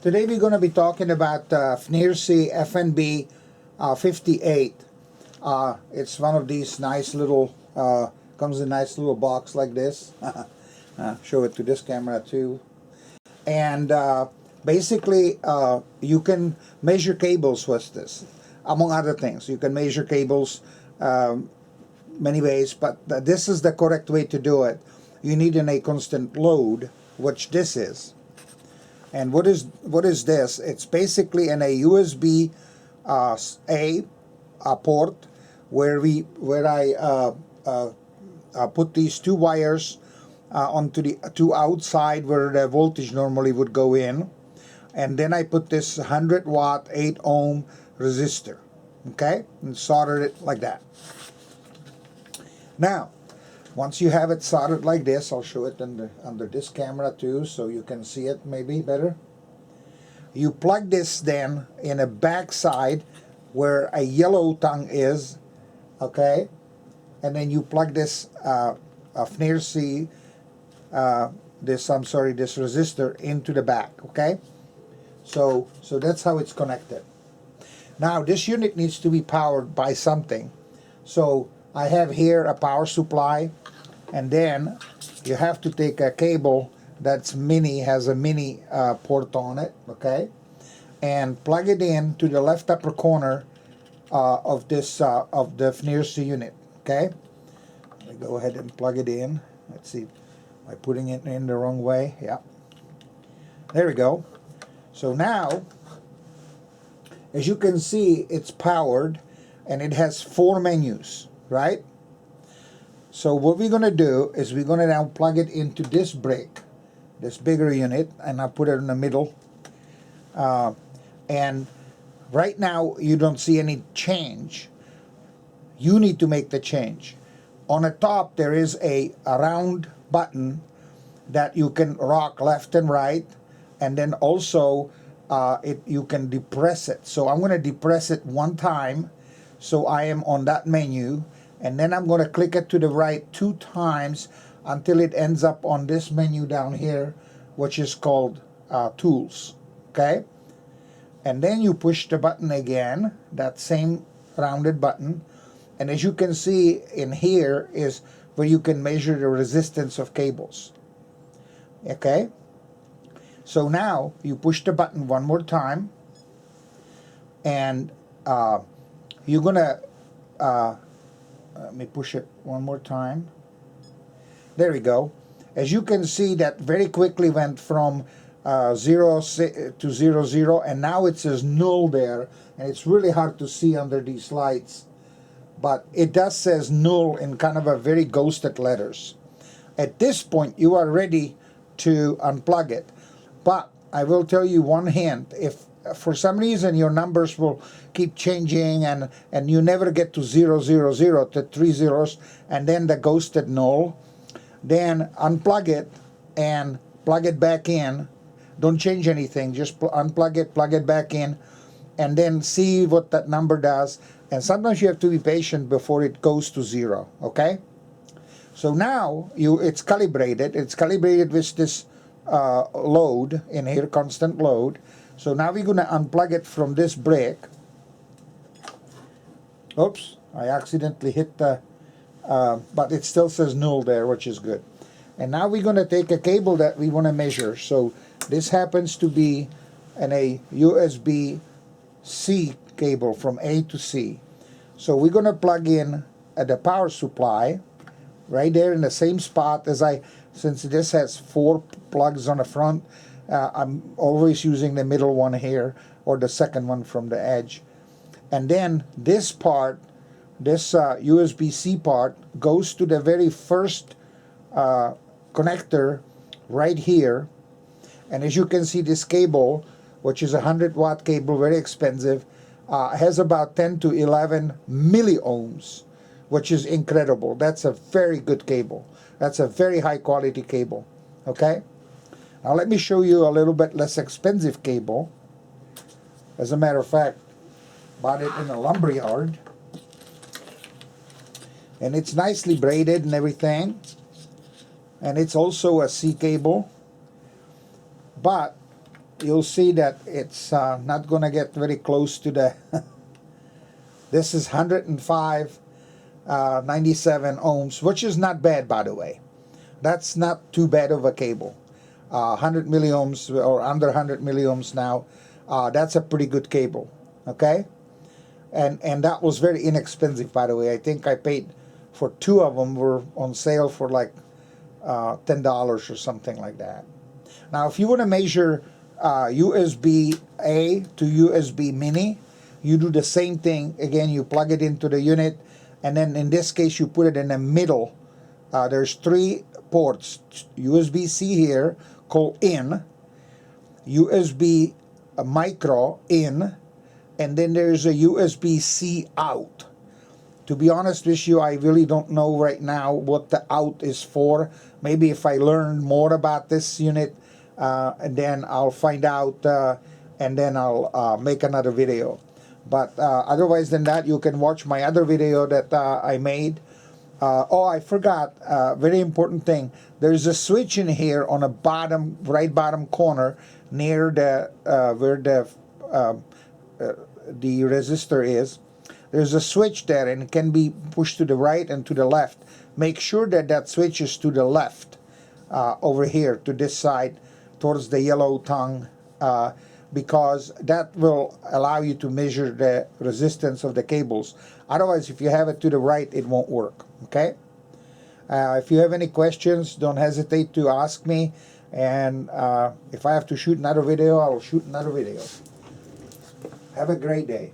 Today we're going to be talking about Fnirsi FNB58. It's one of these nice little, comes in a nice little box like this. Show it to this camera too. And basically you can measure cables with this, among other things. You can measure cables many ways, but this is the correct way to do it. You need a constant load, which this is. And what is this? It's basically in a USB A port where I put these two wires onto the two outside where the voltage normally would go in, and then I put this 100 watt 8 ohm resistor, okay, and solder it like that. Now, once you have it soldered like this, I'll show it under this camera too, so you can see it maybe better. You plug this then in a back side where a yellow tongue is, okay, and then you plug this Fnirsi, this resistor into the back, okay. So that's how it's connected. Now this unit needs to be powered by something, so I have here a power supply, and then you have to take a cable that's mini, has a mini port on it, okay, and plug it in to the left upper corner of this of the Fnirsi unit, okay. Let me go ahead and plug it in. Let's see, am I putting it in the wrong way? Yeah, there we go. So now, as you can see, it's powered and it has 4 menus, right? So what we're going to do is we're going to now plug it into this brick, this bigger unit, and I'll put it in the middle. And right now you don't see any change. You need to make the change. On the top there is a round button that you can rock left and right, and then also you can depress it. So I'm going to depress it one time, so I am on that menu. And then I'm going to click it to the right 2 times until it ends up on this menu down here, which is called Tools, okay? And then you push the button again, that same rounded button. And as you can see in here is where you can measure the resistance of cables, okay? So now you push the button one more time, and you're going to... let me push it one more time. There we go. As you can see, that very quickly went from 0 to 0, 0, and now it says null there, and it's really hard to see under these lights, but it does says null in kind of a very ghosted letters. At this point, you are ready to unplug it, but I will tell you one hint. If for some reason your numbers will keep changing and you never get to 0, 0, 0, to 3 zeros, and then the ghosted null, then unplug it and plug it back in. Don't change anything, just unplug it, plug it back in, and then see what that number does. And sometimes you have to be patient before it goes to 0, okay? So now it's calibrated. It's calibrated with this load in here, constant load. So now we're going to unplug it from this brick. Oops, I accidentally hit the, but it still says null there, which is good. And now we're going to take a cable that we want to measure. So this happens to be a USB-C cable from A to C. So we're going to plug in the power supply right there in the same spot as since this has 4 plugs on the front, I'm always using the middle one here, or the second one from the edge. And then this part, this USB-C part, goes to the very first connector right here. And as you can see, this cable, which is a 100 watt cable, very expensive, has about 10 to 11 milliohms, which is incredible. That's a very good cable. That's a very high quality cable, okay? Now let me show you a little bit less expensive cable. As a matter of fact, bought it in a lumberyard. And it's nicely braided and everything. And it's also a C cable. But you'll see that it's not going to get very close to the this is 105 97 ohms, which is not bad, by the way. That's not too bad of a cable. 100 milliohms or under 100 milliohms now. That's a pretty good cable. Okay, and that was very inexpensive, by the way. I think I paid for 2 of them, were on sale for like $10 or something like that. Now, if you want to measure USB A to USB Mini, you do the same thing. Again, you plug it into the unit, and then in this case, you put it in the middle. There's 3 ports: USB-C here, called in, USB micro in, and then there's a USB-C out. To be honest with you, I really don't know right now what the out is for. Maybe if I learn more about this unit, and then I'll find out, and then I'll make another video. But otherwise than that, you can watch my other video that I made. Oh, I forgot, very important thing. There's a switch in here on the bottom, right bottom corner, near the where the resistor is. There's a switch there, and it can be pushed to the right and to the left. Make sure that that switch is to the left, over here, to this side, towards the yellow tongue, because that will allow you to measure the resistance of the cables. Otherwise, if you have it to the right, it won't work. Okay? If you have any questions, don't hesitate to ask me. And if I have to shoot another video, I'll shoot another video. Have a great day.